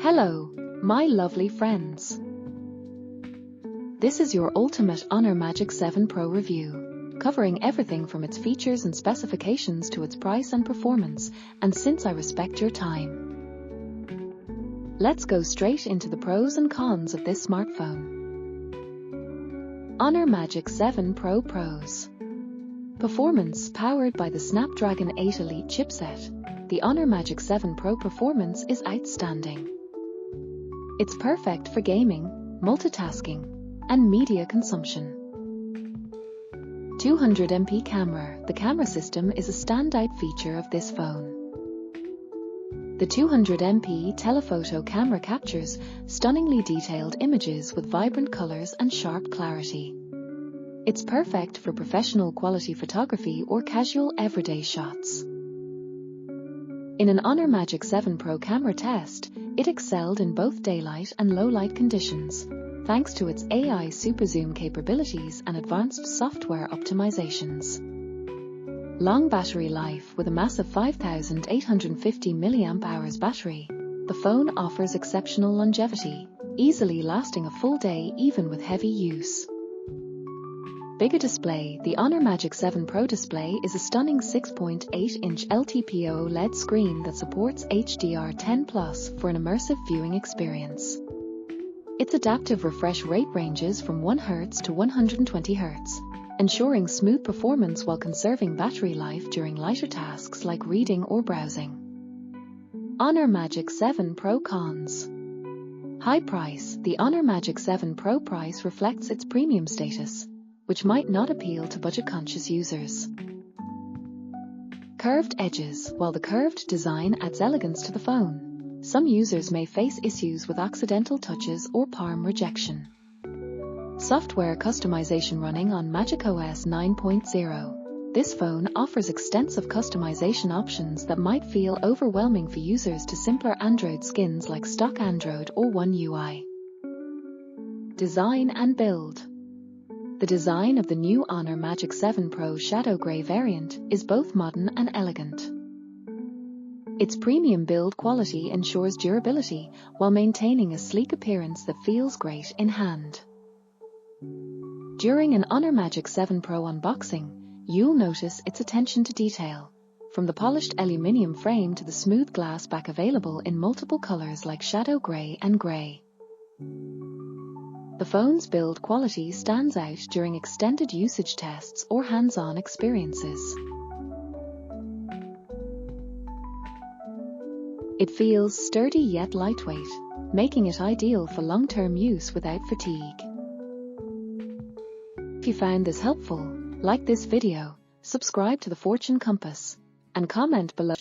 Hello, my lovely friends. This is your ultimate Honor Magic 7 Pro review, covering everything from its features and specifications to its price and performance, and since I respect your time, let's go straight into the pros and cons of this smartphone. Honor Magic 7 Pro Pros. Performance powered by the Snapdragon 8 Elite chipset. The Honor Magic 7 Pro performance is outstanding. It's perfect for gaming, multitasking, and media consumption. 200MP camera. The camera system is a standout feature of this phone. The 200MP telephoto camera captures stunningly detailed images with vibrant colors and sharp clarity. It's perfect for professional quality photography or casual everyday shots. In an Honor Magic 7 Pro camera test, it excelled in both daylight and low-light conditions, thanks to its AI super zoom capabilities and advanced software optimizations. Long battery life. With a massive 5,850 mAh battery, the phone offers exceptional longevity, easily lasting a full day even with heavy use. Bigger display. The Honor Magic 7 Pro display is a stunning 6.8-inch LTPO OLED screen that supports HDR10+ for an immersive viewing experience. Its adaptive refresh rate ranges from 1 Hz to 120 Hz, ensuring smooth performance while conserving battery life during lighter tasks like reading or browsing. Honor Magic 7 Pro Cons. High price. The Honor Magic 7 Pro price reflects its premium status, which might not appeal to budget-conscious users. Curved edges. While the curved design adds elegance to the phone, some users may face issues with accidental touches or palm rejection. Software customization. Running on macOS 9.0, this phone offers extensive customization options that might feel overwhelming for users to simpler Android skins like stock Android or One UI. Design and build. The design of the new Honor Magic 7 Pro Shadow Grey variant is both modern and elegant. Its premium build quality ensures durability while maintaining a sleek appearance that feels great in hand. During an Honor Magic 7 Pro unboxing, you'll notice its attention to detail, from the polished aluminium frame to the smooth glass back, available in multiple colors like shadow grey and grey. The phone's build quality stands out during extended usage tests or hands-on experiences. It feels sturdy yet lightweight, making it ideal for long-term use without fatigue. If you found this helpful, like this video, subscribe to the Fortune Compass, and comment below.